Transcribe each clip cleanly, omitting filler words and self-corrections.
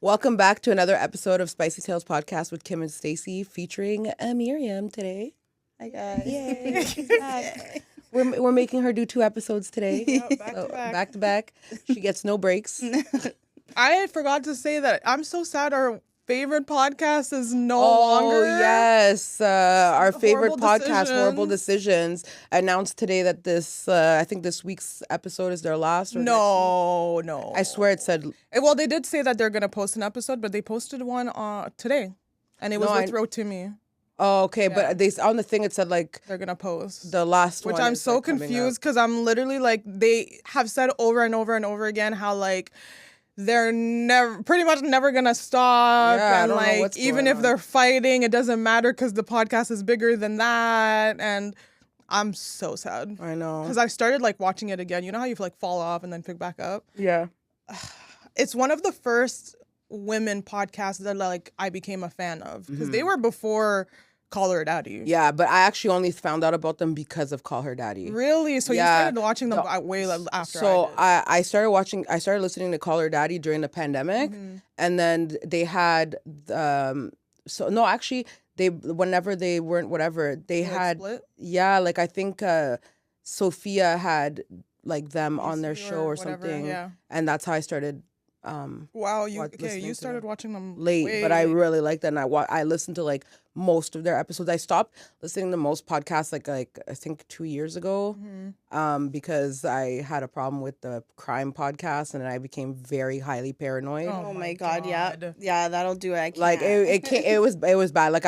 Welcome back to another episode of Spicy Tales Podcast with Kim and Stacy, featuring Miriam today. Hi guys. Yay. She's back. We're making her do 2 episodes today. Yep, back to back. She gets no breaks. I forgot to say that I'm so sad our favorite podcast is no Oh, longer. yes. Our favorite Horrible podcast, Horrible Decisions. Decisions, announced today that I think this week's episode is their last. Or No. I swear it said. Well, they did say that they're going to post an episode, but they posted one today. And it was with Rotimi. Oh, okay. Yeah. But on the thing, it said like They're going to post. the last one. Which I'm is, so like, coming confused up. because I'm literally like, they have said over and over and over again how like, they're pretty much never gonna stop, Yeah, I and don't know like what's even going if on. they're fighting, it doesn't matter because the podcast is bigger than that. And I'm so sad I know. because I started like watching it again. You know how you like fall off and then pick back up? Yeah. It's one of the first women podcasts that like I became a fan of because they were before Call Her Daddy. Yeah, but I actually only found out about them because of Call Her Daddy. Really? So Yeah. you started watching them way after So I did. I started listening to Call Her Daddy during the pandemic, and then they had whenever they weren't whatever they Like, had split? like I think Sophia had like them on their Lucy show or whatever, something, yeah. and that's how I started Wow, listening you to started them. watching them late, way but I late. really liked that, and I listened to like most of their episodes. I stopped listening to most podcasts like I think 2 years ago, because I had a problem with the crime podcast, and I became very highly paranoid. Oh my god, yeah, that'll do it. I can't. Like it was bad. Like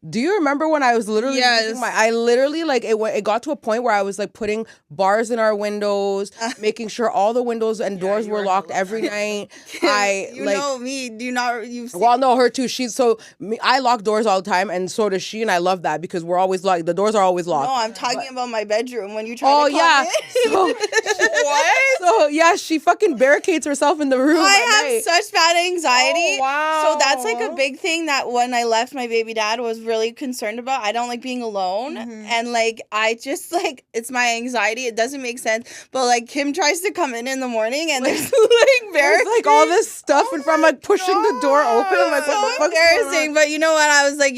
do you remember when I was literally Yes. I literally like it got to a point where I was like putting bars in our windows, making sure all the windows and doors you were were locked hella every night. you know me. Do you not? You've Well, no, her too. I lock doors all the time, and so does she, and I love that because we're always locked. The doors are always locked. No, I'm talking about my bedroom when you try Oh to come yeah. in. What? So yeah, she fucking barricades herself in the room. I at have night. such bad anxiety. Oh, wow. So that's like a big thing that when I left my baby dad was really concerned about. I don't like being alone. And like I just like it's my anxiety. It doesn't make sense. But like Kim tries to come in the morning and there's like There's like all this stuff in front, like pushing the door open. I'm like, so what the fuck's going on? embarrassing. But you know what? I was like,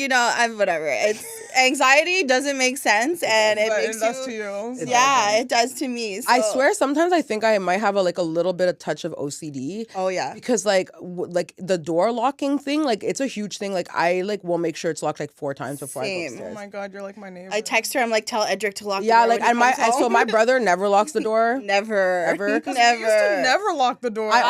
whatever. It's anxiety doesn't make sense and it But makes it does to you. you. Yeah, it does to me. So. I swear, sometimes I think I might have a little bit of touch of OCD. Oh yeah. Because like the door locking thing, like it's a huge thing. Like I will make sure it's locked like 4 times before I go Same. upstairs. Oh my god, you're like my neighbor. I text her. I'm like, tell Edric to lock. Yeah, the door like when he and comes home. my brother never locks the door. Never, Ever? You used to never lock the door. I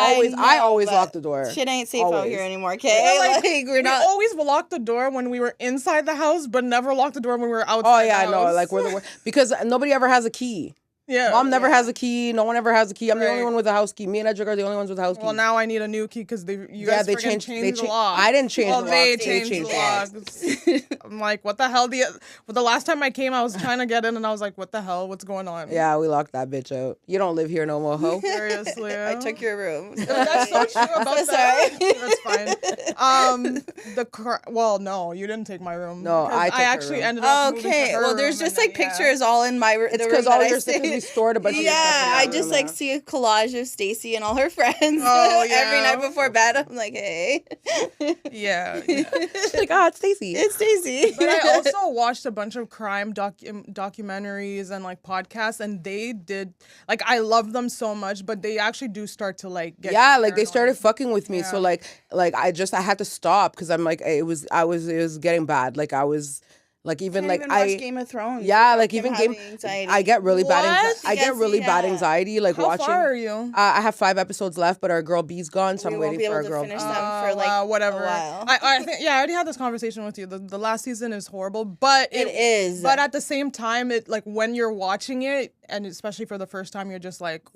always but lock the door. Shit ain't safe out Always. here anymore. Okay, Yeah, like, we're we not. always locked the door when we were inside the house, but never locked the door when we were outside. Oh yeah, I the know. house. Like we're the worst because nobody ever has a key. Yeah. Mom never Yeah. has a key. No one ever has a key. I'm the only Right. one with a house key. Me and Edric are the only ones with a house key. Well, now I need a new key because you guys they friggin' changed the lock. I didn't change Well, the they locks. changed the locks. I'm like, what the hell? The last time I came, I was trying to get in, and I was like, what the hell? What's going on? Yeah, we locked that bitch out. You don't live here no more, ho. Seriously. I took your room. That's so true about So that. sorry. That's fine. Well, no, you didn't take my room. No, because I took her actually room. ended up moving to Okay, her well, there's room just and like then, pictures all in my room. It's because all your stuff, we stored a bunch of your stuff in Yeah, that I room, just like yeah. see a collage of Stacy and all her friends Oh, every yeah. night before bed. I'm like, hey, Yeah. She's like, it's Stacy. it's Stacy. But I also watched a bunch of crime documentaries and like podcasts, and they did like I love them so much, but they actually do start to like get Yeah, you like they started paranoid. fucking with me. So Yeah. like I had to stop because I'm like it was getting bad. Like I was like even Can't like even I watch Game of Thrones. yeah, without like Kim even having game anxiety. I get really bad What? I get Yes, really bad yeah. anxiety like How watching. far are you? I have 5 episodes left, but our girl B's gone, so We I'm won't waiting be for our able to girl. finish B. them for like Wow, whatever. a while. I think I already had this conversation with you. The last season is horrible, but It is. But at the same time, it like when you're watching it, and especially for the first time, you're just like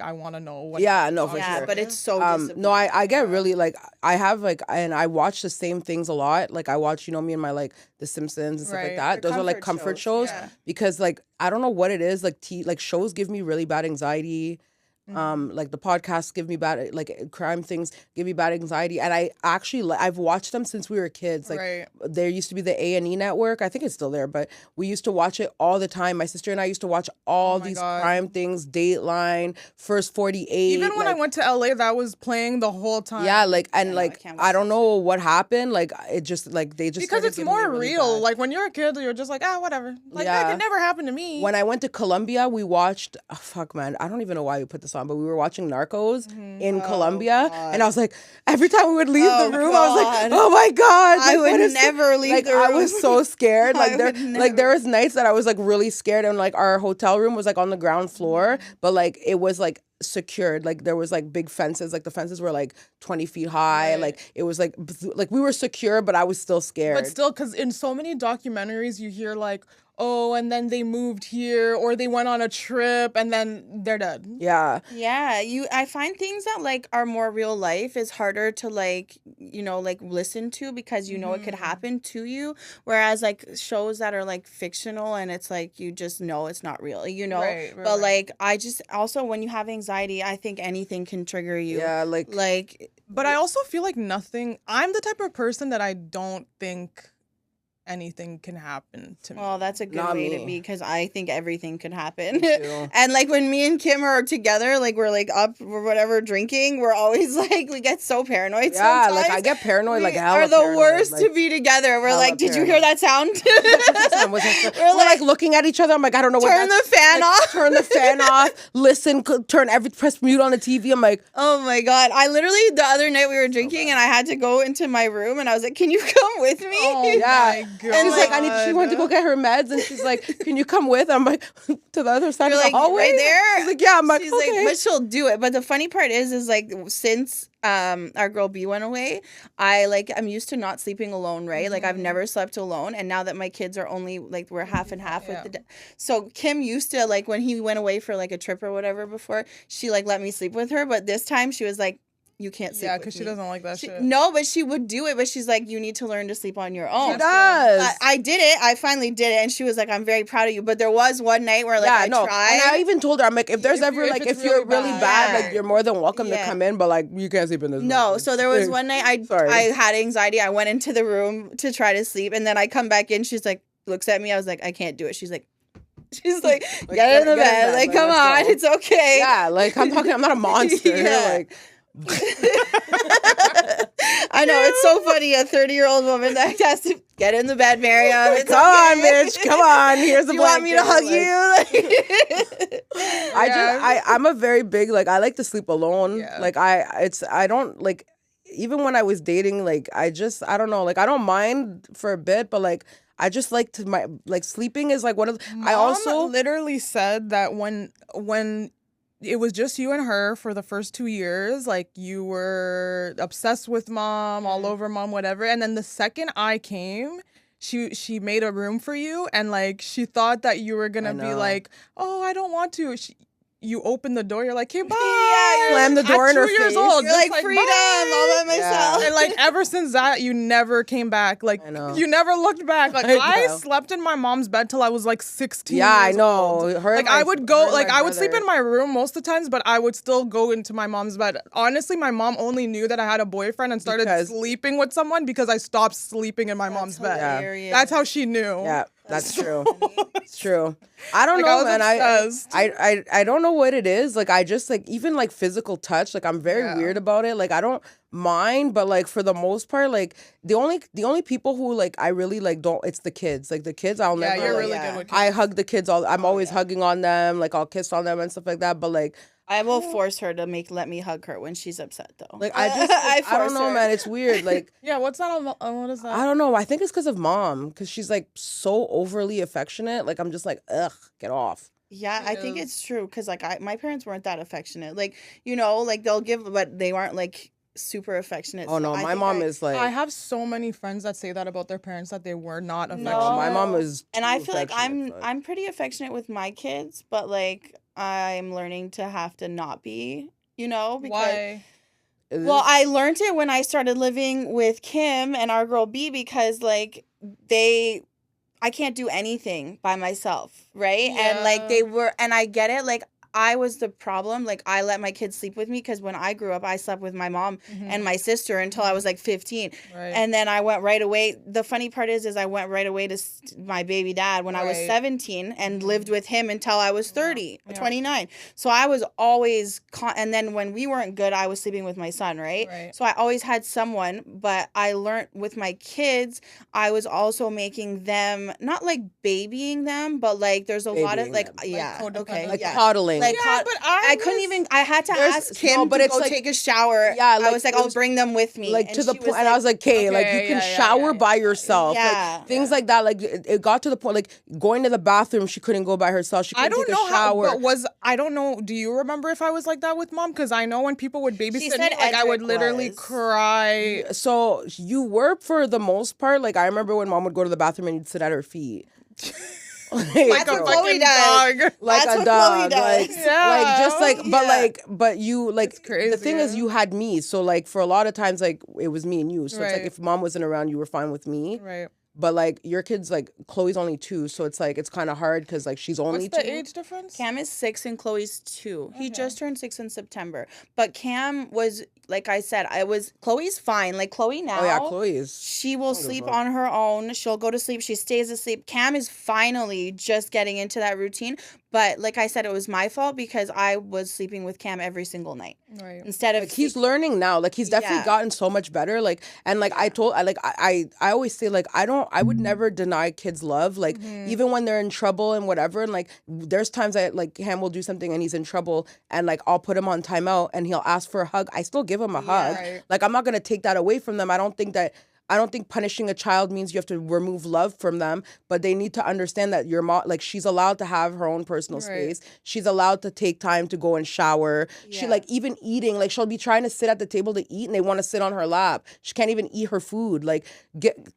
I want to know what. Yeah, no, for yeah, sure. but it's so No, I get really like I have like and I watch the same things a lot. Like I watch, me and my like The Simpsons and stuff like Right. that. The Those are like comfort comfort shows shows, yeah. because like I don't know what it is. Like shows give me really bad anxiety. Like the podcasts give me bad, like crime things give me bad anxiety, and I actually I've watched them since we were kids. Like there used to be the A&E network. I think it's still there, but we used to watch it all the time. My sister and I used to watch all these crime things. Dateline, First 48. Even when I went to LA, that was playing the whole time. Yeah, like and like I don't know what happened. Like it just like they just because it's more real. Like when you're a kid, you're just like whatever. Like that could never happen to me. When I went to Colombia, we watched. Oh, fuck, man, I don't even know why we put this on, but we were watching Narcos in Colombia, and I was like, every time we would leave the room, I was like, oh my god, I would never leave the room. I was so scared. Like there was nights that I was like really scared, and like our hotel room was like on the ground floor, but like it was like secured. Like there was like big fences. Like the fences were like 20 feet high. Like it was like we were secure, but I was still scared. But still, because in so many documentaries, you hear like, oh, and then they moved here, or they went on a trip, and then they're dead. Yeah. Yeah, I find things that like are more real life is harder to like, like listen to because it could happen to you. Whereas like shows that are like fictional and it's like you just know it's not real, Right, but like I just also when you have anxiety, I think anything can trigger you. Yeah, like. But I also feel like nothing. I'm the type of person that I don't think anything can happen to me. Well, that's a good way to be because I think everything could happen. And like when me and Kim are together, like we're like up or whatever drinking, we're always like we get so paranoid. Yeah, sometimes. like I get paranoid. Like hell. Are the worst to be together. We're like, did you hear that sound? We're like looking at each other. I'm like, I don't know. Turn the fan off. Turn the fan off. Listen. Press mute on the TV. I'm like, oh my god. I literally the other night we were drinking and I had to go into my room and I was like, can you come with me? Oh yeah. God. And she's like, she went to go get her meds, and she's like, can you come with? I'm like, to the other side of the hallway? Right there? She's like, yeah. I'm like, she's okay. like, but she'll do it. But the funny part is like, since our girl B went away, I'm used to not sleeping alone, right? Like, I've never slept alone. And now that my kids are only, like, we're half and half with the... So, Kim used to, like, when he went away for, like, a trip or whatever before, she, like, let me sleep with her. But this time, she was like, you can't sleep. Yeah, because she doesn't like that shit. No, but she would do it. But she's like, you need to learn to sleep on your own. She does. I did it. I finally did it, and she was like, "I'm very proud of you." But there was one night where I tried. And I even told her, I'm like, if if you're really bad, like you're more than welcome to come in, but like you can't sleep in this room. No, so there was one night I had anxiety. I went into the room to try to sleep, and then I come back in. She's like, looks at me. I was like, I can't do it. She's like, get in the bed. Like, come on, it's okay. Yeah, like I'm not a monster. Like. I know, it's so funny, a 30-year-old woman that has to get in the bed, Miriam. It's come on, bitch. Come on. Here's a blanket. You want me to hug you? I'm a very big, like, I like to sleep alone. Yeah. Like, I don't, like, even when I was dating, like, I don't know, like, I don't mind for a bit, but, like, I just like to, sleeping is, like, one of the, I also literally said that when it was just you and her for the first 2 years, like you were obsessed with mom, all over mom, whatever. And then the second I came, she made a room for you, and like she thought that you were gonna be like, oh, I don't want to. You open the door, you're like, hey, bye. Yeah, slam the door in her face. You're like freedom, all by myself. Yeah. And like ever since that, you never came back. Like you never looked back. Like I slept in my mom's bed till I was like 16. Yeah, I know. Like I would go, like I would sleep in my room most of the times, but I would still go into my mom's bed. Honestly, my mom only knew that I had a boyfriend and started sleeping with someone because I stopped sleeping in my mom's bed. Hilarious. That's how she knew. Yeah. That's true. It's true. I don't know, man. I don't know what it is. Like I just like even like physical touch. Like I'm very weird about it. Like I don't mind, but like for the most part, like the only people who like I really like don't. It's the kids. Like the kids, I'll never. Yeah, you're really good with kids. I hug the kids all. I'm always hugging on them. Like I'll kiss on them and stuff like that. But like. I will force her to let me hug her when she's upset, though. Like I just, like, I don't know, man. It's weird. Like, yeah, what's that? What is that? I don't know. I think it's because of mom, because she's like so overly affectionate. Like I'm just like, ugh, get off. Yeah, I think it's true because like my parents weren't that affectionate. Like like they'll give, but they weren't like super affectionate. Oh no, my mom is like. I have so many friends that say that about their parents that they were not affectionate. No, my mom is. And I feel like I'm pretty affectionate with my kids, but like. I'm learning to have to not be, because why? Well, I learned it when I started living with Kim and our girl B because like I can't do anything by myself, right? Yeah. And like and I get it, like I was the problem. Like, I let my kids sleep with me because when I grew up, I slept with my mom and my sister until I was like 15. Right. And then I went right away. The funny part is I went right away to my baby dad when I was 17 and lived with him until I was 30, 29. So I was always, and then when we weren't good, I was sleeping with my son, right? So I always had someone, but I learned with my kids, I was also making them, not like babying them, but like there's a lot of like, like coddling. Like, but I couldn't even, I had to ask Kim to go take a shower. Yeah, like, I was like, I'll bring them with me. Like, to the point, and I was like, okay, like, you can shower by yourself. Yeah. Like, things like that. Like, it got to the point, like, going to the bathroom, she couldn't go by herself. She couldn't take a shower. I don't know, do you remember if I was like that with mom? Because I know when people would babysit me, like, I would literally cry. So, you were, for the most part, like, I remember when mom would go to the bathroom and you'd sit at her feet. Like a fucking dog. Like That's a dog. Like, yeah. just like, but you, like, crazy, the thing is, you had me. So, like, for a lot of times, like, it was me and you. So, it's like, if mom wasn't around, you were fine with me. Right. But, like, your kid's, like, Chloe's only 2. So, it's, like, it's kind of hard because, like, she's only 2. What's the age difference? Cam is 6 and Chloe's 2. He just turned 6 in September. But Cam was, like I said, Chloe's fine. Like, Chloe now. Oh, yeah, Chloe is. She will sleep on her own. She'll go to sleep. She stays asleep. Cam is finally just getting into that routine. But like I said, it was my fault because I was sleeping with Cam every single night. Right. Instead of like, he's learning now. Like, he's definitely gotten so much better. Like, and like I always say, like, I would never deny kids love. Like, even when they're in trouble and whatever. And like, there's times that like Cam will do something and he's in trouble and like I'll put him on timeout and he'll ask for a hug. I still give him a hug. Right. Like, I'm not gonna take that away from them. I don't think punishing a child means you have to remove love from them, but they need to understand that your mom, like, she's allowed to have her own personal space. She's allowed to take time to go and shower. She, like, even eating, like, she'll be trying to sit at the table to eat and they want to sit on her lap. She can't even eat her food. Like,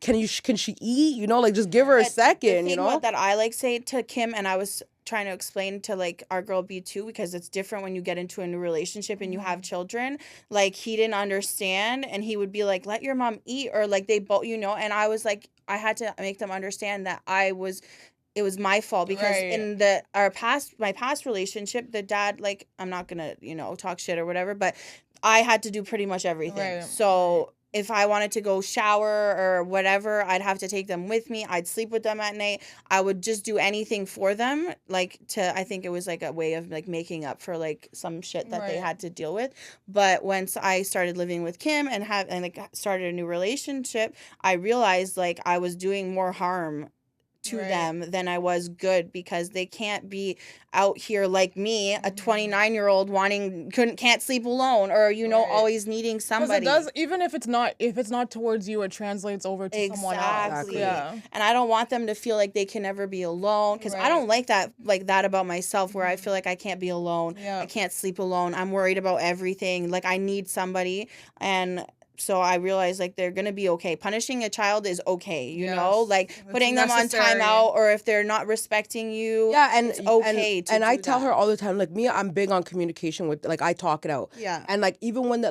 can she eat? You know, like, just give her a second, you know? That I like say to Kim, and I was trying to explain to like our girl B too, because it's different when you get into a new relationship and you have children. Like, he didn't understand and he would be like, let your mom eat, or like they both, you know, and I was like, I had to make them understand that it was my fault because in my past relationship, the dad, like, I'm not gonna, you know, talk shit or whatever, but I had to do pretty much everything. So if I wanted to go shower or whatever, I'd have to take them with me. I'd sleep with them at night. I would just do anything for them. Like, I think it was like a way of like making up for like some shit that they had to deal with. But once I started living with Kim and like started a new relationship, I realized like I was doing more harm to them than I was good, because they can't be out here like me, a 29-year-old can't sleep alone, or you know, always needing somebody. Because it does, even if it's not towards you, it translates over to someone else. Yeah. And I don't want them to feel like they can never be alone, because I don't like that about myself, where I feel like I can't be alone. I can't sleep alone. I'm worried about everything. Like, I need somebody. And so I realized, like, they're going to be okay. Punishing a child is okay, you know? Like, putting them on timeout, or if they're not respecting you, it's okay and I tell her all the time, like, me, I'm big on communication with, like, I talk it out. Yeah. And, like, even when,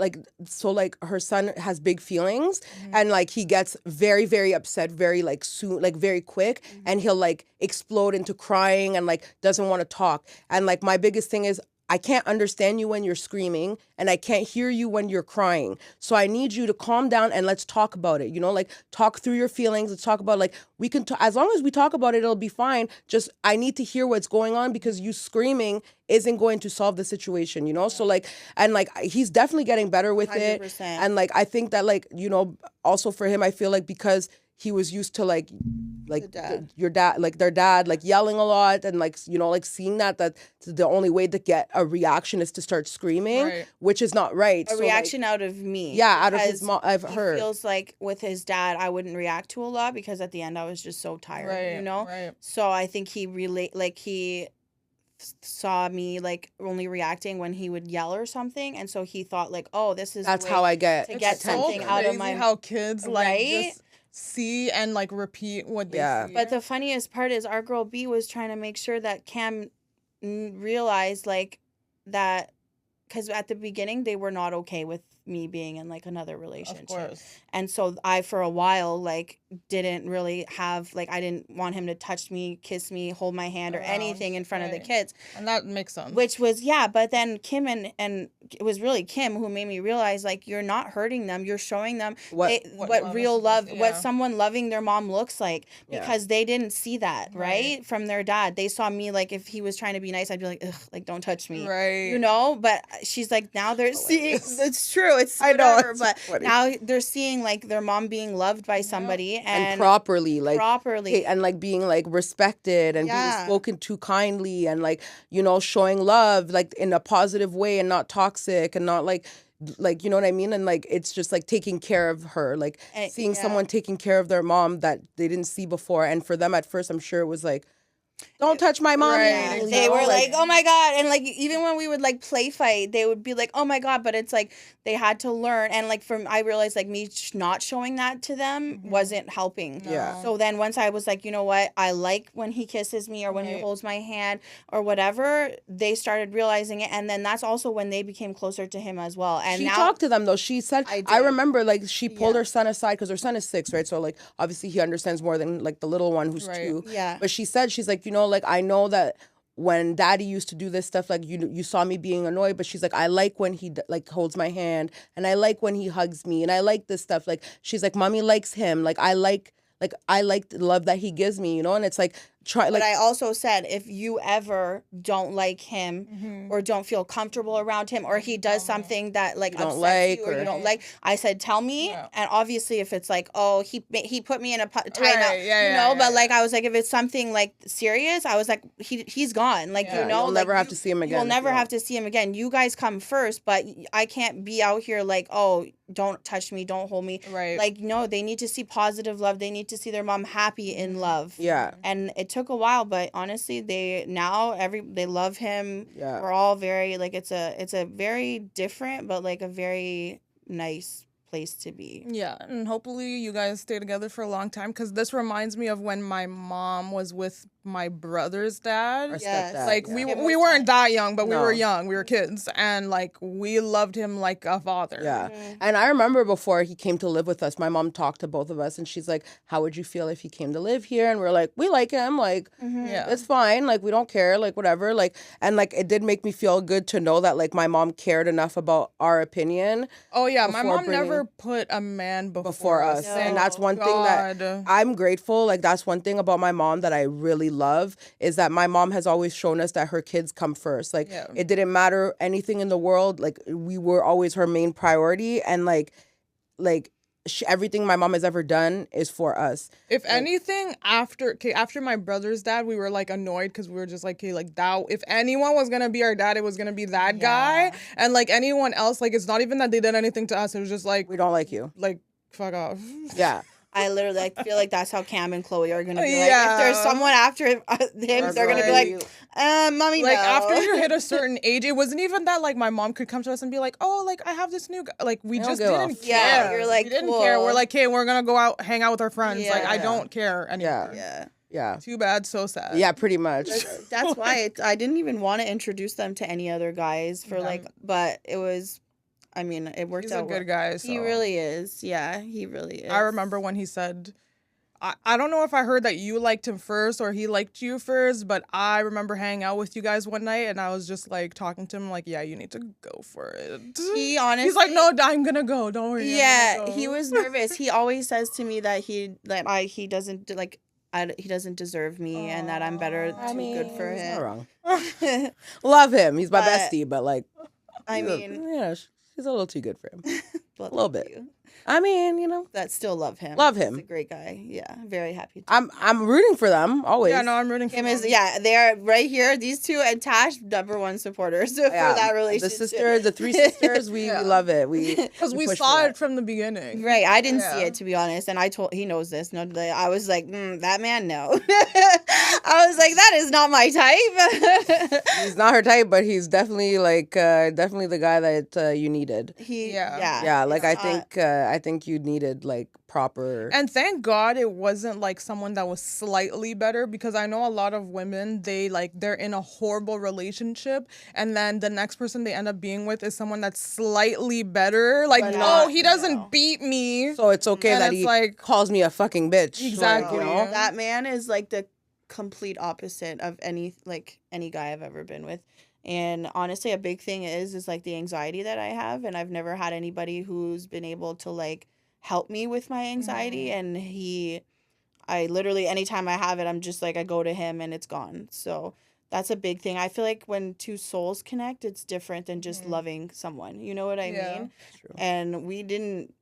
so, like, her son has big feelings, and, like, he gets very, very upset very, like, soon, like, very quick, and he'll, like, explode into crying and, like, doesn't want to talk. And, like, my biggest thing is, I can't understand you when you're screaming, and I can't hear you when you're crying. So I need you to calm down and let's talk about it. You know, like, talk through your feelings. Let's talk about, like, we can, as long as we talk about it, it'll be fine. Just, I need to hear what's going on, because you screaming isn't going to solve the situation, you know? So, like, and, like, he's definitely getting better with 100%. It. And, like, I think that, like, you know, also for him, I feel like because he was used to, like your dad, like their dad, like yelling a lot, and like, you know, like seeing that the only way to get a reaction is to start screaming, which is not right. A reaction, like, out of me. Yeah, out of his mom. I've heard. He feels like with his dad, I wouldn't react to a lot, because at the end I was just so tired, you know? Right. So I think he saw me like only reacting when he would yell or something, and so he thought like, oh, that's how I get to get something out of my. How kids like just see and like repeat what they see. But the funniest part is our girl B was trying to make sure that Cam realized like that, because at the beginning they were not okay with me being in like another Of relationship. course. And so I, for a while, like didn't really have, like, I didn't want him to touch me, kiss me, hold my hand or Around, anything in front of the right. kids. And that makes sense. Which was, yeah, but then Kim and it was really Kim who made me realize, like, you're not hurting them. You're showing them What love what is real supposed love, to- what yeah. someone loving their mom looks like, Yeah. because they didn't see that, Right. right? From their dad. They saw me, like, if he was trying to be nice, I'd be like, ugh, like, don't touch me. Right. You know? But she's like, now they're seeing, Hilarious. it's true. It's I know, whatever, it's but funny. now they're seeing, like, their mom being loved by somebody and properly, like properly. and like being like respected and being Yeah. spoken to kindly and like, you know, showing love like in a positive way and not toxic and not like you know what I mean? And like it's just like taking care of her, like seeing yeah. someone taking care of their mom that they didn't see before. And for them at first, I'm sure it was like, don't touch my mommy. Right, Yeah, you they know, were like, oh my God. And like, even when we would like play fight, they would be like, oh my God. But it's like, they had to learn. And like, I realized like me not showing that to them wasn't helping. Yeah. So then once I was like, you know what? I like when he kisses me or when he Right. holds my hand or whatever, they started realizing it. And then that's also when they became closer to him as well. And she now, talked to them though. She said, I I did. remember like she pulled Yeah. her son aside because her son is 6, right? So like obviously he understands more than like the little one who's Right. 2. Yeah. But she said, she's like, you know, like I know that when daddy used to do this stuff, like you saw me being annoyed, but she's like, I like when he like holds my hand and I like when he hugs me and I like this stuff. Like she's like, mommy likes him. Like I like the love that he gives me, you know? And it's like, try But like, I also said, if you ever don't like him or don't feel comfortable around him or he does something that like You don't upsets like you or or- you don't like, I said, tell me. Yeah. And obviously if it's like, oh, he put me in a timeout, Right, yeah, you yeah, know, yeah, but like I was like, if it's something like serious, I was like, he's gone. Like, Yeah. you know, you'll like, never have to see him again. You'll if never you have don't. to see him again. You guys come first, but I can't be out here like, oh, don't touch me, don't hold me. Right. Like, no, they need to see positive love. They need to see their mom happy in love. Yeah. And it took a while, but honestly, they love him. Yeah. We're all very like it's a very different but like a very nice place to be. Yeah, and hopefully you guys stay together for a long time because this reminds me of when my mom was with my brother's dad. Our Yes. stepdad, Like yeah. we weren't that young, but we No. were young. We were kids, and like we loved him like a father. Yeah. And I remember before he came to live with us, my mom talked to both of us and she's like, how would you feel if he came to live here? And we're like, we like him. Like, Yeah. it's fine. Like, we don't care. Like, whatever. Like, and like, it did make me feel good to know that like my mom cared enough about our opinion Oh yeah, my Before mom never put a man before us. No. And that's one thing that God. I'm grateful. Like, that's one thing about my mom that I really love is that my mom has always shown us that her kids come first. Like, Yeah. it didn't matter anything in the world. Like, we were always her main priority. And like everything my mom has ever done is for us. If anything, after my brother's dad, we were like annoyed because we were just like, okay, like that. If anyone was gonna be our dad, it was gonna be that guy, and like anyone else, like it's not even that they did anything to us. It was just like, We don't like you. like fuck off. Yeah. I literally like, feel like that's how Cam and Chloe are gonna be. Like, Yeah. if there's someone after him, they're gonna be like, mommy, Like no. after you hit a certain age, it wasn't even that like my mom could come to us and be like, oh, like I have this new guy. Like we don't just give a didn't fuck. care. Yeah, you're like, we didn't cool. care. We're like, hey, we're gonna go out, hang out with our friends. Like I Yeah. don't care anymore. yeah. Yeah. Too bad, so sad. Yeah, pretty much. That's why I didn't even want to introduce them to any other guys for like, but it was, I mean, it worked He's a out. good guy. So. He really is. Yeah, he really is. I remember when he said, I don't know if I heard that you liked him first or he liked you first, but I remember hanging out with you guys one night and I was just like talking to him like, yeah, you need to go for it. He honestly, He's like, no, I'm gonna go. Don't worry. I'm Yeah, gonna go." he was nervous. He always says to me that he doesn't like. He doesn't deserve me, and that I'm better, too good for he's not him. wrong. Love him. He's my But- bestie, but like, I he's a- mean, yeah, she's a little too good for him. but little thank bit. you. I mean, you know, That still love him. Love He's him. a great guy. Yeah, very happy. I'm rooting for them always. Yeah, no, I'm rooting for Him him. is they're right here. These two and Tash, #1 supporters for that relationship. The 3 sisters, we love it. Because we push saw for it from the beginning. Right, I didn't see Yeah. it to be honest, and he knows this. No, I was like, that man, no. I was like, that is not my type. He's not her type, but he's definitely like definitely the guy that you needed. Yeah, like I think you needed like proper. And thank God it wasn't like someone that was slightly better, because I know a lot of women, they're in a horrible relationship and then the next person they end up being with is someone that's slightly better. Like, oh, he doesn't beat me. So it's okay that he like calls me a fucking bitch. Exactly. Like, you know? That man is like the complete opposite of any guy I've ever been with. And honestly, a big thing is like the anxiety that I have, and I've never had anybody who's been able to like help me with my anxiety. And I literally, anytime I have it, I'm just like, I go to him and it's gone. So that's a big thing. I feel like when two souls connect, it's different than just loving someone. You know what I mean? True. And we didn't,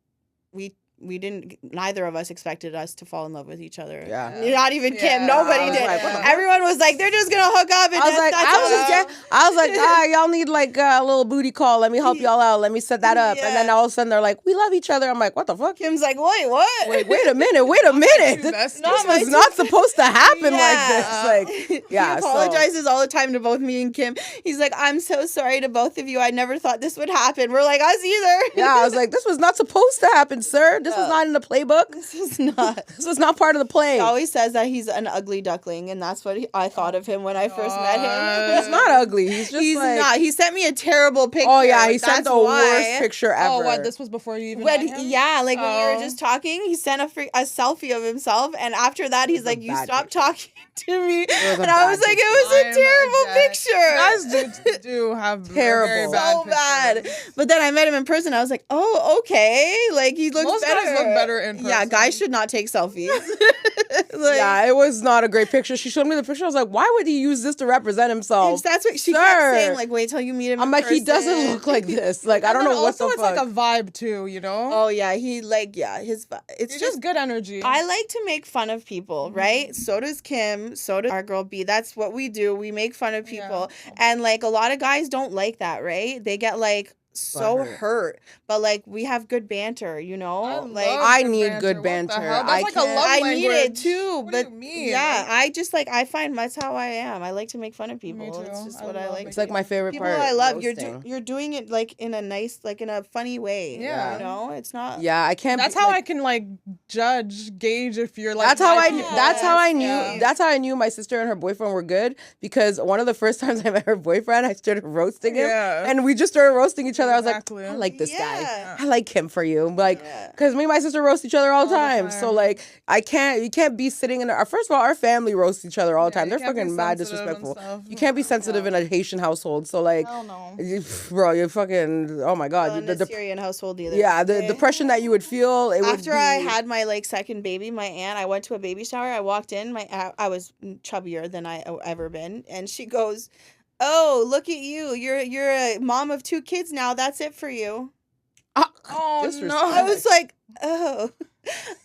neither of us expected us to fall in love with each other. Yeah. Not even Kim. Nobody did. Like, everyone was like, they're just going to hook up. And I was like, y'all need like a little booty call. Let me help y'all out. Let me set that up. And then all of a sudden they're like, we love each other. I'm like, what the fuck? Kim's like, wait, what? Wait a minute. This was not supposed to happen like this. Like, yeah. He apologizes all the time to both me and Kim. He's like, I'm so sorry to both of you. I never thought this would happen. We're like, us either. Yeah, I was like, this was not supposed to happen, sir. This was not in the playbook. This was not part of the play. He always says that he's an ugly duckling, and that's what I thought of him when I first met him. He's not ugly. He's not. He sent me a terrible picture. Oh yeah, he sent the worst picture ever. Oh, what? This was before you even met him? Yeah, like when we were just talking, he sent a selfie of himself, and after that, he's like, "You stopped talking to me," and I was like, "It was a terrible picture." Guys do have terrible, so bad. But then I met him in person. I was like, "Oh, okay." Like he looks better. Most guys look better in person. Yeah, guys should not take selfies. Yeah, it was not a great picture. She showed me the picture. I was like, why would he use this to represent himself? That's what she kept saying. Like, wait till you meet him. I'm like, he doesn't look like this. Like, I don't know what the fuck. Also, it's like a vibe too, you know? Oh yeah, his. It's just good energy. I like to make fun of people, right? So does Kim. So does our girl B. That's what we do. We make fun of people, and like a lot of guys don't like that, right? They get like so hurt, but like we have good banter, you know. I need good banter. I need it too. What do you mean? Yeah, I just like I find that's how I am. I like to make fun of people. It's just what I like. It's like my favorite people part. I love. You're doing it like in a nice, like in a funny way. Yeah, you know, it's not. Yeah, I can't. That's how I can like gauge if you're like. That's how I knew my sister and her boyfriend were good, because one of the first times I met her boyfriend, I started roasting him, and we just started roasting each other. I was like, I like this guy. I like him for you. Like, because me and my sister roast each other all the time. So like, you can't be sitting in first of all, our family roasts each other all the time. They're fucking mad disrespectful. You can't be sensitive in a Haitian household. So like, bro, you're fucking, oh my God. In the Syrian household either. Yeah, the depression that you would feel. After I had my like second baby, my aunt, I went to a baby shower. I walked in, I was chubbier than I ever been. And she goes, "Oh, look at you. You're a mom of 2 kids now. That's it for you." Oh, no. I was like, oh,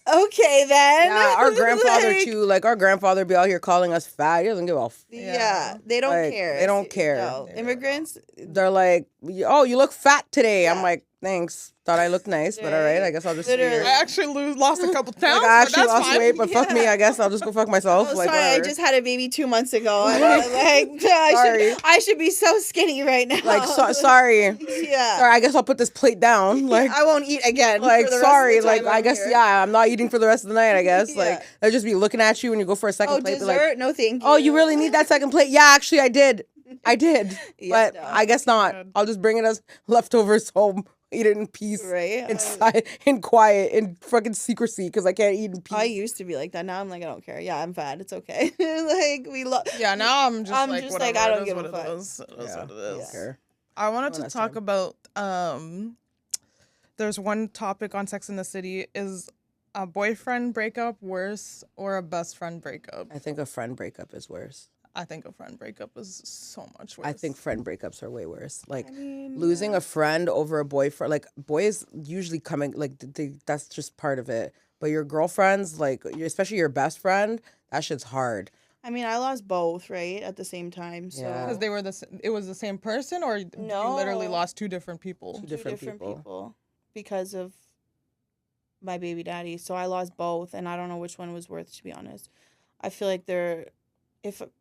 okay then. Yeah, our grandfather too. Like our grandfather be out here calling us fat. He doesn't give a f. Yeah, they don't care. They don't care. No. Immigrants. They're like, oh, you look fat today. Yeah. I'm like, thanks. Thought I looked nice, but all right. I guess I'll just. Literally. I actually lost a couple pounds. I actually lost weight, but fuck me. I guess I'll just go fuck myself. Oh, like, sorry, whatever. I just had a baby 2 months ago. I should be so skinny right now. Like, sorry. Yeah. Sorry, I guess I'll put this plate down. Like, I won't eat again. Like, sorry. Like, I guess, I'm not eating for the rest of the night, I guess. Like, they'll just be looking at you when you go for a second plate. Dessert? Like, no, thank you. Oh, you really need that second plate? Yeah, actually, I did. But I guess not. I'll just bring it as leftovers home. Eat it in peace, inside, in quiet, in fucking secrecy, because I can't eat in peace. I used to be like that. Now I'm like, I don't care. Yeah, I'm fat. It's okay. Like we love. Yeah, now I'm just like, I don't give a fuck. It is what it is. Yeah. I wanted to talk about. There's one topic on Sex and the City. Is a boyfriend breakup worse or a best friend breakup? I think a friend breakup is worse. I think a friend breakup is so much worse. I think friend breakups are way worse. Like, losing a friend over a boyfriend, like, boys usually coming, like, that's just part of it. But your girlfriends, like, especially your best friend, that shit's hard. I mean, I lost both, right, at the same time. So. Yeah. Because it was the same person, or no, you literally lost 2 different people? Two different people. Because of my baby daddy. So I lost both, and I don't know which one was worth, to be honest. I feel like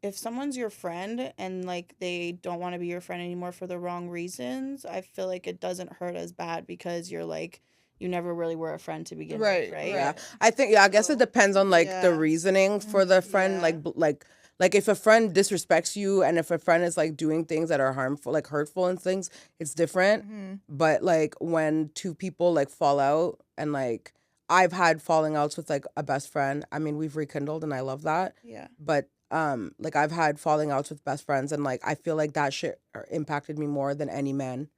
if someone's your friend and like they don't want to be your friend anymore for the wrong reasons, I feel like it doesn't hurt as bad because you're like you never really were a friend to begin with, right? Yeah. I think I guess it depends on like the reasoning for the friend, like if a friend disrespects you and if a friend is like doing things that are harmful, like hurtful and things, it's different. But like when two people like fall out and like I've had falling outs with like a best friend. I mean, we've rekindled and I love that. Yeah. But like I've had falling outs with best friends and like I feel like that shit impacted me more than any man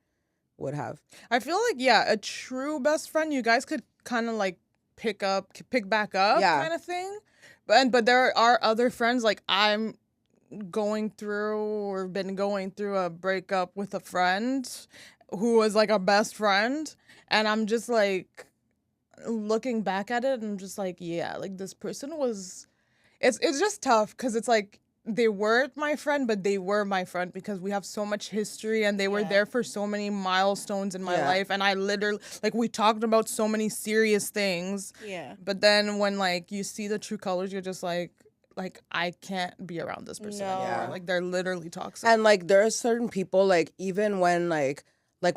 would have. I feel like a true best friend, you guys could kind of like pick back up kind of thing. But there are other friends, like I'm going through or been going through a breakup with a friend who was like a best friend, and I'm just like looking back at it and I'm just like, like this person was it's just tough because it's like they weren't my friend, but they were my friend because we have so much history and they were there for so many milestones in my life. And I literally, like, we talked about so many serious things. Yeah. But then when, like, you see the true colors, you're just like, I can't be around this person anymore. Yeah. Like, they're literally toxic. And, like, there are certain people, like, even when, like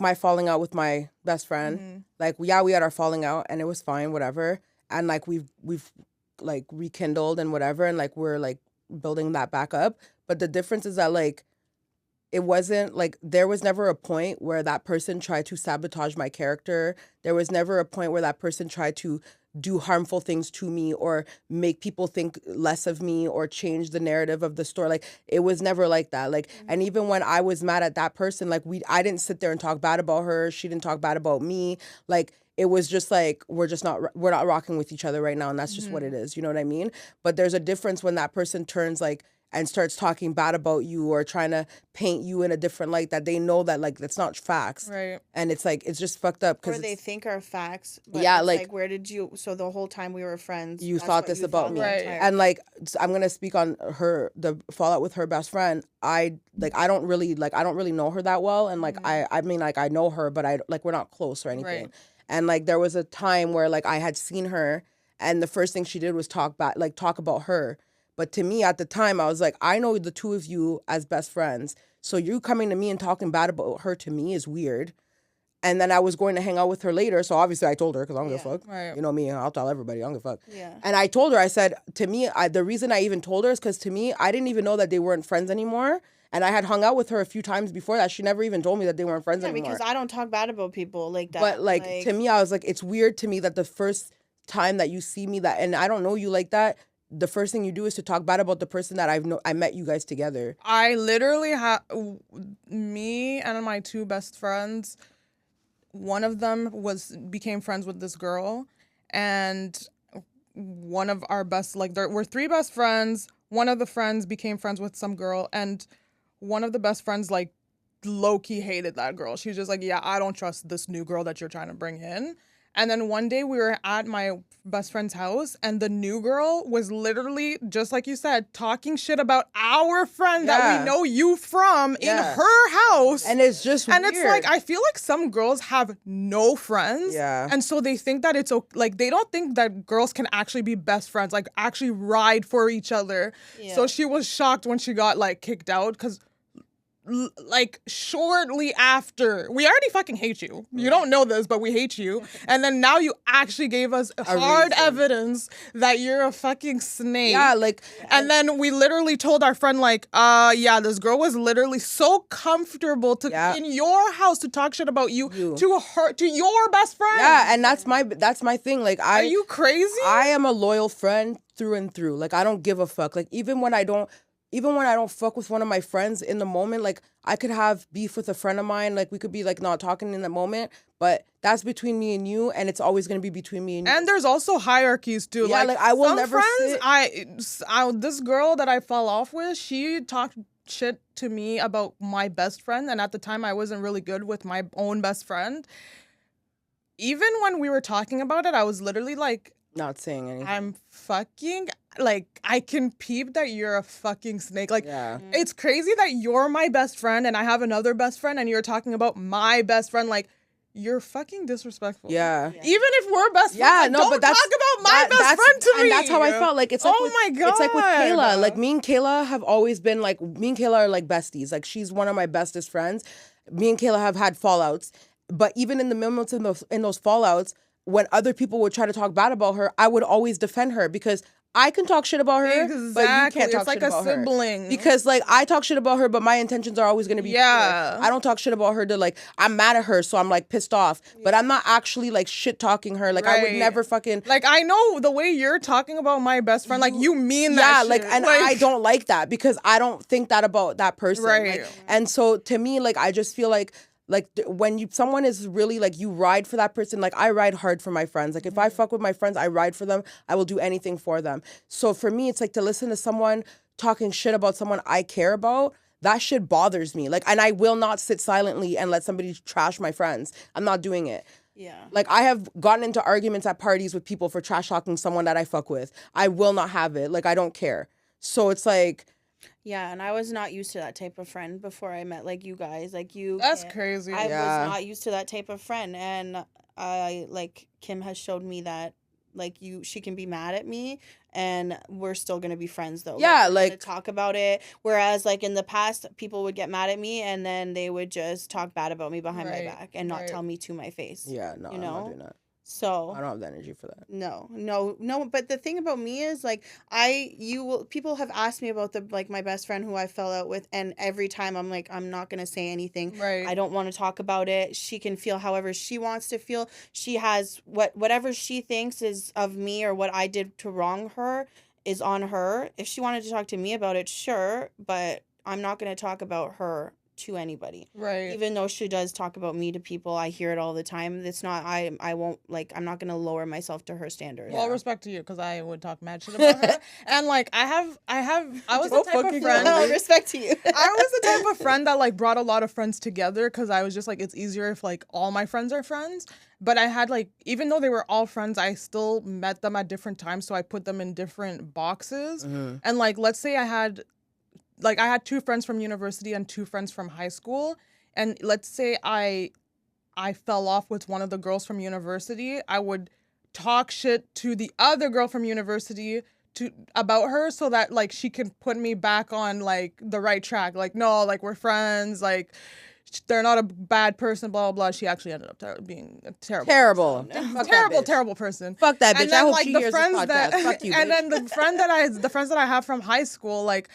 my falling out with my best friend, like, we had our falling out and it was fine, whatever. And, like, we've like, rekindled and whatever. And, like, we're, like, building that back up. But the difference is that, like, it wasn't like there was never a point where that person tried to sabotage my character. There was never a point where that person tried to do harmful things to me or make people think less of me or change the narrative of the story. Like, it was never like that. Like, and even when I was mad at that person, like, I didn't sit there and talk bad about her. She didn't talk bad about me. Like, it was just like, we're not rocking with each other right now. And that's just what it is. You know what I mean? But there's a difference when that person turns like, and starts talking bad about you or trying to paint you in a different light that they know that, like, that's not facts. Right. And it's like, it's just fucked up. Or they think are facts. But yeah, it's like, where did you, so the whole time we were friends. You thought this about me. Right. And, like, I'm going to speak on the fallout with her best friend. I don't really know her that well. And, like, I mean, like, I know her, but we're not close or anything. Right. And, like, there was a time where, like, I had seen her and the first thing she did was talk about her. But to me at the time, I was like, I know the two of you as best friends. So you coming to me and talking bad about her to me is weird. And then I was going to hang out with her later. So obviously I told her because I don't give a fuck. Right. You know me, I'll tell everybody. I don't give a fuck. Yeah. And I told her, I said, to me, the reason I even told her is because to me, I didn't even know that they weren't friends anymore. And I had hung out with her a few times before that. She never even told me that they weren't friends anymore. Yeah, because I don't talk bad about people like that. But like to me, I was like, it's weird to me that the first time that you see me that, and I don't know you like that, the first thing you do is to talk bad about the person that I met you guys together. I literally me and my two best friends, one of them became friends with this girl, and one of our best, like, there were three best friends. One of the friends became friends with some girl, and one of the best friends, like, low-key hated that girl. She was just like, yeah, I don't trust this new girl that you're trying to bring in. And then one day we were at my best friend's house and the new girl was literally, just like you said, talking shit about our friend that we know you from in her house. And it's just weird. And it's like, I feel like some girls have no friends. Yeah. And so they think that it's like, they don't think that girls can actually be best friends, like actually ride for each other. Yeah. So she was shocked when she got like kicked out because like shortly after, we already fucking hate you. You don't know this, but we hate you. And then now you actually gave us hard evidence that you're a fucking snake. Yeah, like, and then we literally told our friend, like, this girl was literally so comfortable in your house to talk shit about you to your best friend. Yeah, and that's my thing. Like, are you crazy? I am a loyal friend through and through. Like, I don't give a fuck. Like, even when I don't fuck with one of my friends in the moment, like, I could have beef with a friend of mine, like, we could be, like, not talking in the moment, but that's between me and you, and it's always going to be between me and you. And there's also hierarchies, too. Yeah, like I will never this girl that I fell off with, she talked shit to me about my best friend, and at the time, I wasn't really good with my own best friend. Even when we were talking about it, I was literally, like, not saying anything. I'm fucking, like, I can peep that you're a fucking snake. Like, It's crazy that you're my best friend and I have another best friend and you're talking about my best friend. Like, you're fucking disrespectful. Yeah. Even if we're best friends, Yeah, like, no, don't but that's talk about my best friend to me. And that's how I felt. Like, it's like my God. It's like with Kayla. Like, me and Kayla have always been like, me and Kayla are like besties. Like, she's one of my bestest friends. Me and Kayla have had fallouts. But even in the moments in those fallouts, when other people would try to talk bad about her, I would always defend her because I can talk shit about her, but you can't talk shit about her. It's like a sibling. Because, like, I talk shit about her, but my intentions are always going to be pure. I don't talk shit about her to, like, I'm mad at her, so I'm, like, pissed off. But I'm not actually, like, shit-talking her. Like, I would never fucking... Like, I know the way you're talking about my best friend, like, you mean that shit. Like, and I don't like that because I don't think that about that person. Right. Like, and so, to me, like, I just feel like when someone is really like, you ride for that person, like I ride hard for my friends. Like if I fuck with my friends, I ride for them. I will do anything for them. So for me, it's like to listen to someone talking shit about someone I care about, that shit bothers me. Like, and I will not sit silently and let somebody trash my friends. I'm not doing it. Yeah. Like I have gotten into arguments at parties with people for trash talking someone that I fuck with. I will not have it. Like I don't care. So it's like, yeah, and I was not used to that type of friend before I met, like, you guys. Like, you... That's crazy. I was not used to that type of friend. And like, Kim has showed me that, like, she can be mad at me, and we're still going to be friends, though. Yeah, we're like... gonna talk about it. Whereas, like, in the past, people would get mad at me, and then they would just talk bad about me behind my back and not tell me to my face. Yeah, no, I'm not doing that. So I don't have the energy for that. No. But the thing about me is like people have asked me about my best friend who I fell out with, and every time I'm like, I'm not gonna say anything. Right. I don't want to talk about it. She can feel however she wants to feel. She has whatever she thinks is of me or what I did to wrong her is on her. If she wanted to talk to me about it, sure, but I'm not gonna talk about her to anybody. Right. Even though she does talk about me to people, I hear it all the time. It's not, I won't, like, I'm not going to lower myself to her standards. Well, respect to you, because I would talk mad shit about her. And, like, I was the type of friend. Well, respect to you. I was the type of friend that, like, brought a lot of friends together, because I was just, like, it's easier if, like, all my friends are friends. But I had, like, even though they were all friends, I still met them at different times, so I put them in different boxes. Mm-hmm. And, like, let's say I had 2 friends from university and 2 friends from high school. And let's say I fell off with one of the girls from university. I would talk shit to the other girl from university about her so that, like, she can put me back on, like, the right track. Like, no, like, we're friends. Like, they're not a bad person, blah, blah, blah. She actually ended up being a terrible person. Fuck that bitch. And then, I hope like, she the hears friends this podcast. Fuck you, bitch. And then the friends that I have from high school, like,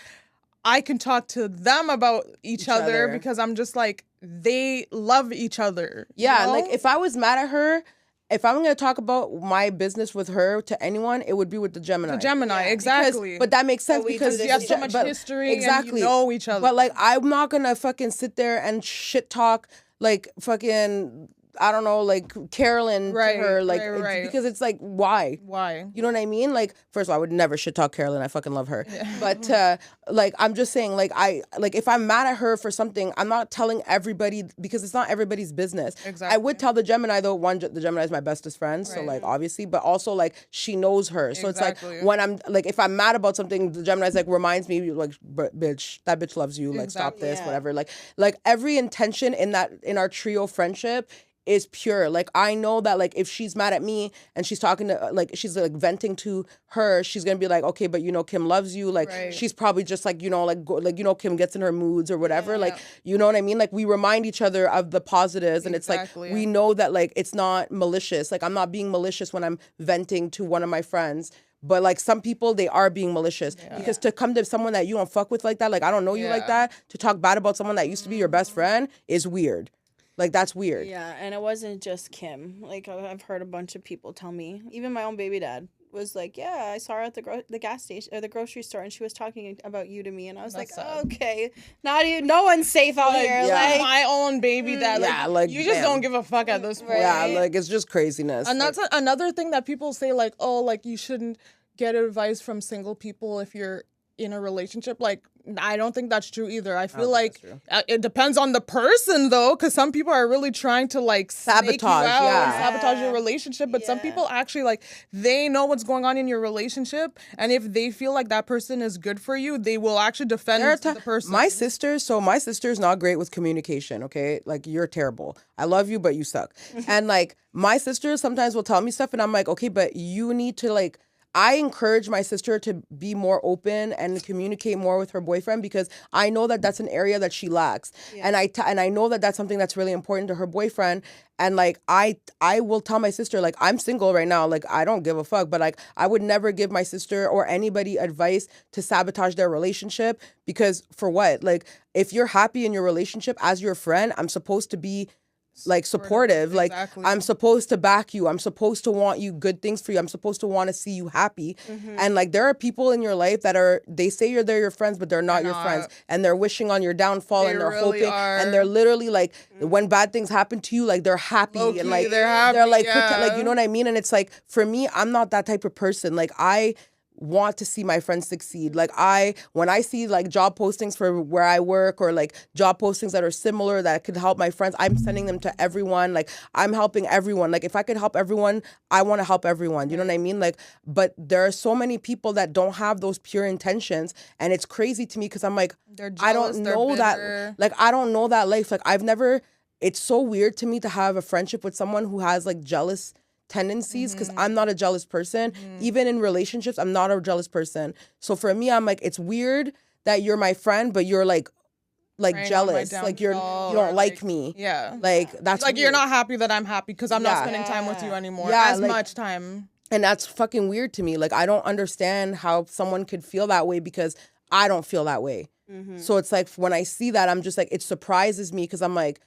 I can talk to them about each other because I'm just like, they love each other. Yeah, you know? like if I was mad at her, if I'm going to talk about my business with her to anyone, it would be with the Gemini. Exactly. But that makes sense because you have so much history exactly. and you know each other. But like, I'm not going to fucking sit there and shit talk like fucking... I don't know, like Carolyn to her, like, because it's like, why? You know what I mean? Like, first of all, I would never shit talk Carolyn. I fucking love her. Yeah. But, like, I'm just saying, like, if I'm mad at her for something, I'm not telling everybody because it's not everybody's business. Exactly. I would tell the Gemini, though, the Gemini is my bestest friend. So, like, obviously, but also, like, she knows her. So it's like, when I'm, like, if I'm mad about something, the Gemini's like, reminds me, like, bitch, that bitch loves you. Like, stop this, whatever. Like, every intention in our trio friendship is pure. Like, I know that, like, if she's mad at me and she's talking to, like, she's, like, venting to her, she's gonna be like, okay, but, you know, Kim loves you. Like, she's probably just, like, you know, like, you know, Kim gets in her moods or whatever. Yeah. Like, you know what I mean? Like, we remind each other of the positives. And it's, like, we know that, like, it's not malicious. Like, I'm not being malicious when I'm venting to one of my friends. But, like, some people, they are being malicious. Yeah. Because to come to someone that you don't fuck with like that, like, I don't know you like that, to talk bad about someone that used to be your best friend is weird. Like, that's weird. Yeah, and it wasn't just Kim. Like, I've heard a bunch of people tell me. Even my own baby dad was like, yeah, I saw her at the gas station or the grocery store, and she was talking about you to me, and I was like, okay, no one's safe out here. Yeah. Like, my own baby dad. Like, you just don't give a fuck at this point. Yeah, like, it's just craziness. And that's another thing that people say, like, oh, like, you shouldn't get advice from single people if you're in a relationship. Like, I don't think that's true either. I feel think like that's true. it depends on the person though, because some people are really trying to like snake you out and sabotage your relationship, but some people actually like they know what's going on in your relationship, and if they feel like that person is good for you, they will actually defend the person. My sister's not great with communication, okay? Like, you're terrible. I love you, but you suck. And like, my sister sometimes will tell me stuff and I'm like, okay, but you need to like, I encourage my sister to be more open and communicate more with her boyfriend, because I know that that's an area that she lacks. And I know that that's something that's really important to her boyfriend. And like, I will tell my sister, like, I'm single right now. Like, I don't give a fuck, but like, I would never give my sister or anybody advice to sabotage their relationship, because for what? Like, if you're happy in your relationship as your friend, I'm supposed to be like supportive. Like, I'm supposed to back you. I'm supposed to want you good things for you. I'm supposed to want to see you happy. And like, there are people in your life that they say they're your friends, but they're not your friends, and they're wishing on your downfall, and they're really hoping, and they're literally like, when bad things happen to you, like, they're happy and like they're like like, you know what I mean? And it's like, for me, I'm not that type of person. Like, I want to see my friends succeed. Like, when I see like job postings for where I work, or like job postings that are similar that could help my friends, I'm sending them to everyone. Like, I'm helping everyone. Like, if I could help everyone, I want to help everyone. You know what I mean? Like, but there are so many people that don't have those pure intentions, and it's crazy to me, because I'm like, I don't know that. Like, I don't know that life. Like, it's so weird to me to have a friendship with someone who has like jealous tendencies, because I'm not a jealous person. Even in relationships, I'm not a jealous person. So for me, I'm like, it's weird that you're my friend, but you're like jealous, like you don't like me. Like, that's like, weird. you're not happy that I'm happy because I'm not spending time with you anymore as like, much time. And that's fucking weird to me. Like, I don't understand how someone could feel that way, because I don't feel that way. So it's like, when I see that, I'm just like, it surprises me, because I'm like,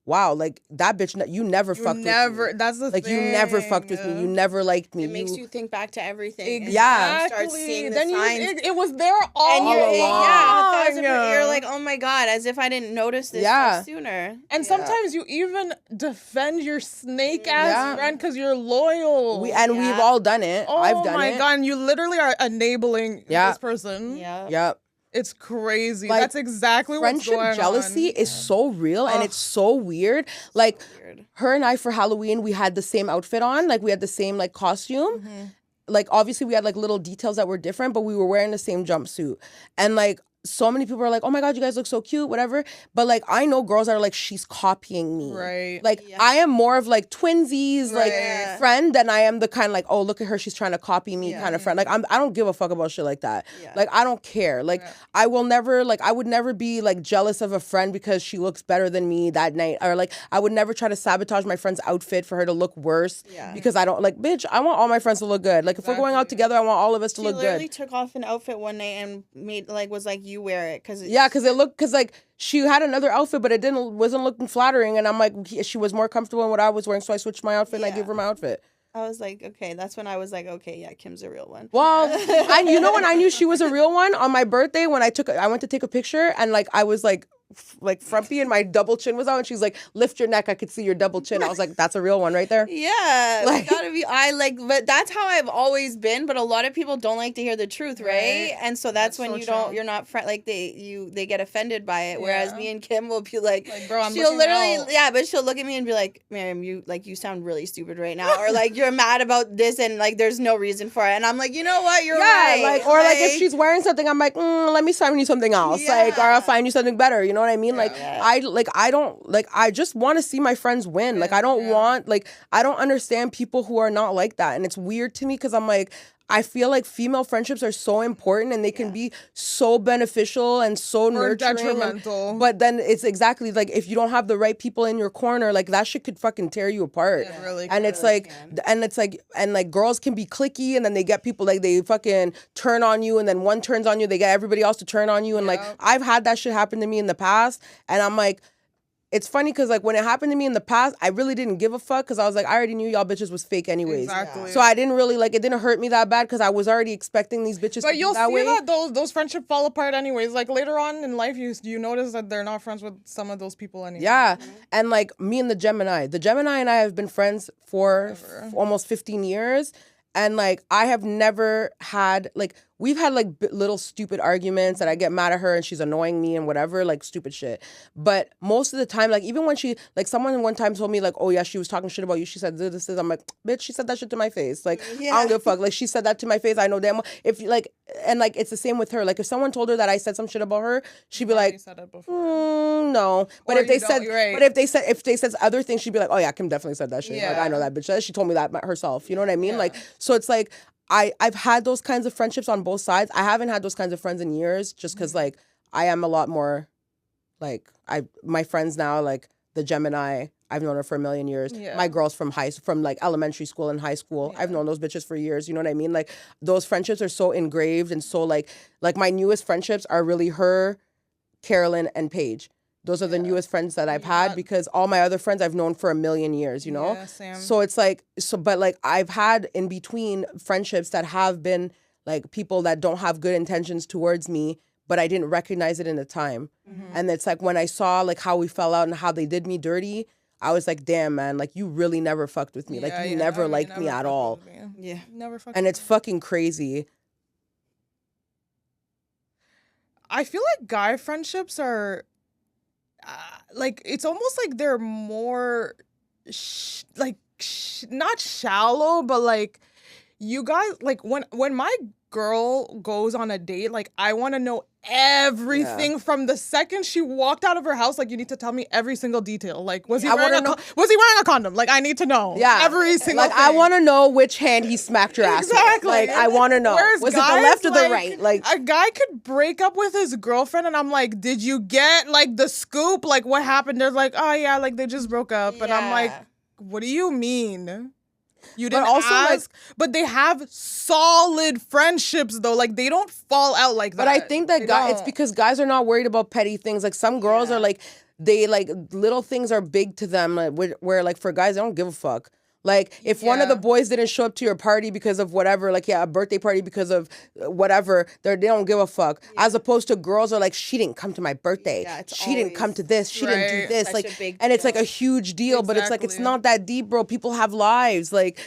wow, like, that bitch, you never fucked with me. That's the like, thing. you never fucked with me. You never liked me. It makes you think back to everything. Exactly. Yeah. You start seeing the then signs. It was there all and along. you're like, oh my God, as if I didn't notice this sooner. And sometimes you even defend your snake-ass friend because you're loyal. We've all done it. Oh I've done it. my God, and you literally are enabling this person. Yep. It's crazy. Like, that's exactly what's going on. Friendship jealousy is so real, and it's so weird. Like, her and I, for Halloween, we had the same outfit on. Like, we had the same like costume. Like, obviously we had like little details that were different, but we were wearing the same jumpsuit. And like, so many people are like, oh my God, you guys look so cute, whatever. But like, I know girls that are like, she's copying me. Right. Like, I am more of like twinsies, like friend, than I am the kind of like, oh, look at her, she's trying to copy me kind of friend. Like, I don't give a fuck about shit like that. Like, I don't care. Like, I would never be like jealous of a friend because she looks better than me that night. Or like, I would never try to sabotage my friend's outfit for her to look worse because I don't, like, bitch, I want all my friends to look good. Like, if we're going out together, I want all of us to look good. She literally took off an outfit one night and was like, you wear it, because like, she had another outfit, but wasn't looking flattering, and I'm like, she was more comfortable in what I was wearing, so I switched my outfit and I gave her my outfit. I was like, okay, that's when I was like, okay, yeah, Kim's a real one. Well, and you know when I knew she was a real one? On my birthday, when I went to take a picture, and like, I was like frumpy and my double chin was out, and she's like, lift your neck, I could see your double chin. I was like, that's a real one right there. Yeah, like, gotta be. But that's how I've always been. But a lot of people don't like to hear the truth, right? And so that's when you're not like they get offended by it. Whereas me and Kim will be like bro, I'm she'll literally out. but she'll look at me and be like, Miriam, you sound really stupid right now, or like, you're mad about this and like there's no reason for it, and I'm like, you know what, you're right. Like, or like if she's wearing something, I'm like, let me find you something else, like, or I'll find you something better. You know what I mean? Like, I just want to see my friends win. Like, I don't want, like, I don't understand people who are not like that. And it's weird to me because I'm like, I feel like female friendships are so important and they can be so beneficial and so nurturing. Detrimental. But then it's exactly like, if you don't have the right people in your corner, like, that shit could fucking tear you apart. It really and it's like, and like girls can be cliquey, and then they get people, like, they fucking turn on you, and then one turns on you, they get everybody else to turn on you. And like, I've had that shit happen to me in the past, and I'm like, it's funny because, like, when it happened to me in the past, I really didn't give a fuck because I was like, I already knew y'all bitches was fake anyways. Exactly. So I didn't really, like, it didn't hurt me that bad because I was already expecting these bitches to be that way. But you'll see that those friendships fall apart anyways. Like, later on in life, you notice that they're not friends with some of those people anymore. Yeah. And, like, me and the Gemini and I have been friends for almost 15 years. And, like, I have never had, like, we've had like little stupid arguments that I get mad at her and she's annoying me and whatever, like stupid shit. But most of the time, like even when she, like someone one time told me like, oh yeah, she was talking shit about you. She said this. I'm like, bitch, she said that shit to my face. Like I don't give a fuck. Like she said that to my face. I know damn well. If like, and like it's the same with her. Like if someone told her that I said some shit about her, she'd be like, said it before. no. But Or if they you said, don't, right. but if they said other things, she'd be like, oh yeah, Kim definitely said that shit. Like I know that bitch. She told me that herself. You know what I mean? Yeah. Like so it's like. I've had those kinds of friendships on both sides. I haven't had those kinds of friends in years just because, like, I am a lot more, like, my friends now, like, the Gemini, I've known her for a million years. Yeah. My girls from like, elementary school and high school, I've known those bitches for years. You know what I mean? Like, those friendships are so engraved and so, like my newest friendships are really her, Carolyn, and Paige. Those are the newest friends that I've had because all my other friends I've known for a million years, you know? Yeah, same. So it's like, but like I've had in between friendships that have been like people that don't have good intentions towards me, but I didn't recognize it in the time. Mm-hmm. And it's like when I saw like how we fell out and how they did me dirty, I was like, damn, man, like you really never fucked with me. Like you never liked me at all. Yeah. Never fucked And it's fucking crazy. I feel like guy friendships are... like it's almost like they're more not shallow, but like you guys, like when my girl goes on a date, like I want to know everything from the second she walked out of her house. Like you need to tell me every single detail. Like was he wearing a condom? Like I need to know every single like thing. I want to know which hand he smacked your ass exactly with. Like I want to know. Whereas was guys, it the left or the right? Like a guy could break up with his girlfriend and I'm like, did you get like the scoop? Like what happened? They're like, oh yeah, like they just broke up. And I'm like, what do you mean? You didn't also ask, but they have solid friendships though. Like they don't fall out like that. But I think that it's because guys are not worried about petty things. Like some girls are like, they like little things are big to them. Like, where like for guys, they don't give a fuck. Like if one of the boys didn't show up to your party because of whatever, like a birthday party because of whatever, they don't give a fuck. As opposed to girls are like, she didn't come to my birthday. She didn't come to this. She didn't do this. Like, and it's like a huge deal, but it's like it's not that deep, bro. People have lives. Like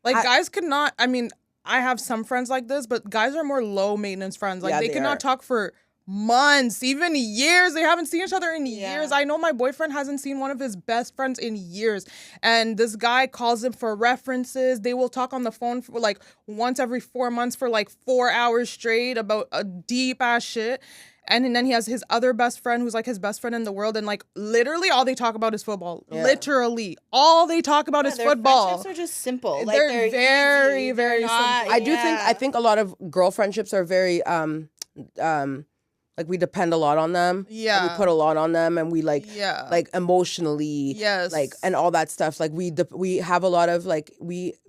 guys could not. I mean, I have some friends like this, but guys are more low maintenance friends. Like they cannot talk for months, even years. They haven't seen each other in years. I know my boyfriend hasn't seen one of his best friends in years. And this guy calls him for references. They will talk on the phone for like once every 4 months for like 4 hours straight about a deep ass shit. And then he has his other best friend who's like his best friend in the world. And like literally all they talk about is football. Literally all they talk about is football. Friendships are just simple. Like they're very, very simple. I think a lot of girl friendships are very, like we depend a lot on them. Yeah. And we put a lot on them and we like emotionally. Yes. Like, and all that stuff. Like we have a lot of like,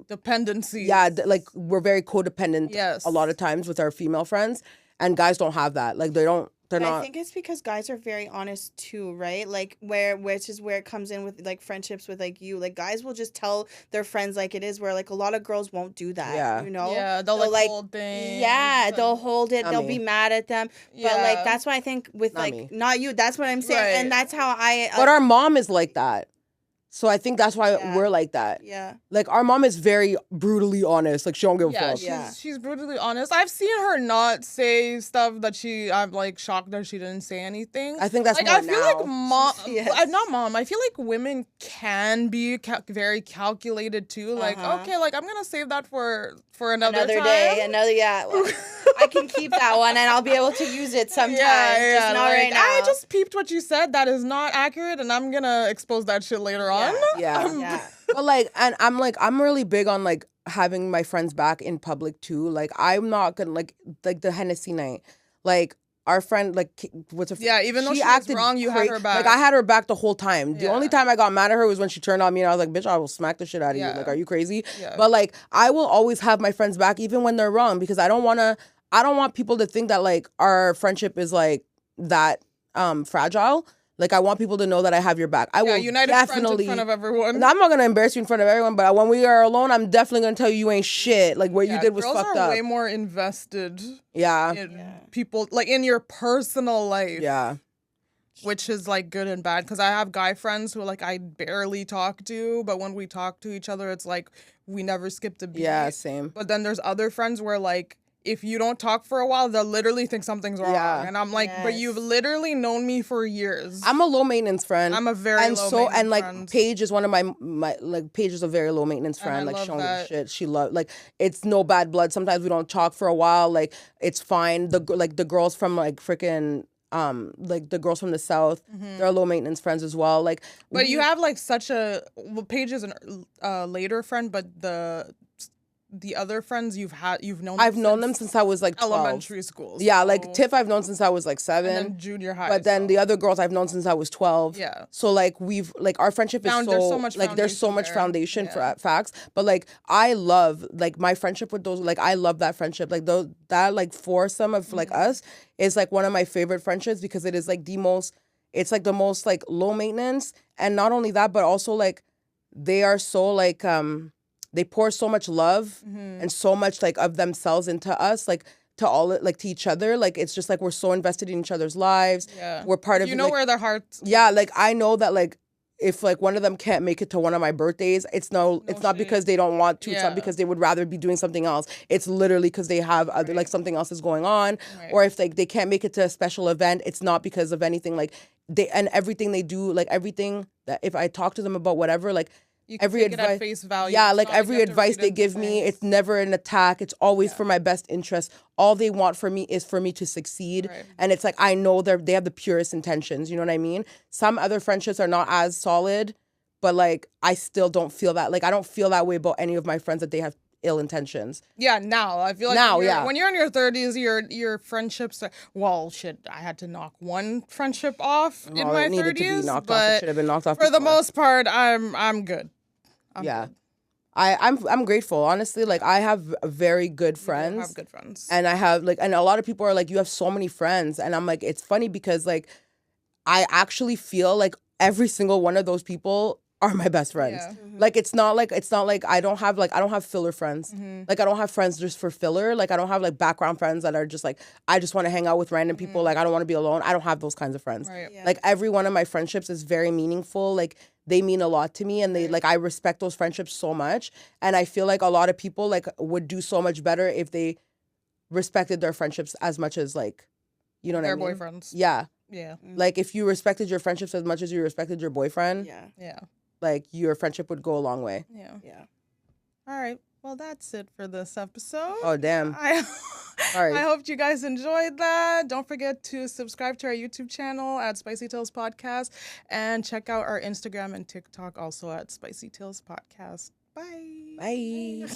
dependency. Yeah. Like we're very codependent a lot of times with our female friends and guys don't have that. Like they're not. I think it's because guys are very honest too, right? Like which is where it comes in with like friendships with like you. Like guys will just tell their friends like it is, where like a lot of girls won't do that. Yeah. You know? Yeah, they'll like hold things. Yeah, they'll hold it. They'll be mad at them. Yeah. But like that's why I think with not you, that's what I'm saying. Right. And that's how but our mom is like that. So I think that's why we're like that. Yeah. Like our mom is very brutally honest. Like she don't give a fuck. She's brutally honest. I've seen her not say stuff that I'm like shocked that she didn't say anything. I think that's like more I feel now. like mom, not mom. I feel like women can be very calculated too. Like okay, like I'm gonna save that for another time. Day. Well, I can keep that one and I'll be able to use it sometime. Just not right now. I just peeped what you said. That is not accurate, and I'm gonna expose that shit later on. Yeah. But like, and I'm really big on like having my friends back in public too. Like I'm not gonna like the Hennessy night. Like our friend, like what's her? Even though she was wrong, you had her back. Like I had her back the whole time. The only time I got mad at her was when she turned on me and I was like, bitch, I will smack the shit out of you. Like, are you crazy? Yeah. But like I will always have my friends back even when they're wrong because I don't want people to think that like our friendship is like that fragile. Like, I want people to know that I have your back. I will united definitely... in front of everyone. I'm not going to embarrass you in front of everyone, but when we are alone, I'm definitely going to tell you ain't shit. Like, what you did was fucked up. Girls are way more invested in people, like, in your personal life. Yeah. Which is, like, good and bad. Because I have guy friends who, like, I barely talk to, but when we talk to each other, it's like we never skipped a beat. Yeah, same. But then there's other friends where, like, if you don't talk for a while, they'll literally think something's wrong. Yeah. And I'm like, but Yes. you've literally known me for years. I'm a low maintenance friend. I'm a very and low so maintenance and like friend. Paige is one of my like Paige is a very low maintenance And I friend. Like love she don't give a that. shit. She love like it's no bad blood. Sometimes we don't talk for a while. Like it's fine. The girls from like freaking like the girls from the south, they're low maintenance friends as well. Like But you have like such a Paige is a later friend, but the other friends you've known. I've known them since I was like 12. elementary school. Yeah, so- like Tiff I've known since I was like 7. and then junior high. But then so- the other girls I've known since I was 12. Yeah. So like we've like our friendship is There's so much like there's so foundation much there. foundation Yeah. for facts. But like I love like my friendship with those, like I love that friendship. Like those that like foursome of like us is like one of my favorite friendships because it is like the most like low maintenance. And not only that, but also like they are so like they pour so much love and so much like of themselves into us, like to all like to each other. Like it's just like we're so invested in each other's lives. Yeah. We're part of You know like, where their hearts. yeah, like I know that like if like one of them can't make it to one of my birthdays, it's not shade. because they don't want to. It's Yeah. not because they would rather be doing something else. It's literally because they have other like something else is going on. Right. Or if like they can't make it to a special event, it's not because of anything. Like they and everything they do, like everything that if I talk to them about whatever, like You can every take it advice, at face value. yeah, It's like not you every have to advice read they into give me, things. it's never an attack. It's always for my best interest. All they want for me is for me to succeed, Right. and it's like I know they have the purest intentions. You know what I mean? Some other friendships are not as solid, but like I still don't feel that. Like I don't feel that way about any of my friends that they have ill intentions. Yeah, now I feel like Now, when you're in your 30s, your friendships are, well, shit. I had to knock one friendship off in Well, my it needed 30s, to be knocked off. It but should have been knocked off for the before. most part, I'm good. I'm Yeah. good. I'm grateful, honestly. Like I have very good I friends. have good friends. And I have like, and a lot of people are like, you have so many friends. And I'm like, it's funny because like, I actually feel like every single one of those people are my best friends. Yeah. Like, it's not like I don't have filler friends. Like, I don't have friends just for filler. Like, I don't have like background friends that are just like, I just want to hang out with random people. Like, I don't want to be alone. I don't have those kinds of friends. Right. Yeah. Like, every one of my friendships is very meaningful. Like, they mean a lot to me, and they like I respect those friendships so much. And I feel like a lot of people like would do so much better if they respected their friendships as much as like, you know what Their I mean? boyfriends. Yeah. Yeah. Like if you respected your friendships as much as you respected your boyfriend, Yeah. Yeah. like your friendship would go a long way. Yeah. Yeah. All right. Well, that's it for this episode. Oh damn. I Sorry. I hope you guys enjoyed that. Don't forget to subscribe to our YouTube channel at SpicyTalesPodcast and check out our Instagram and TikTok also at SpicyTalesPodcast. Bye. Bye.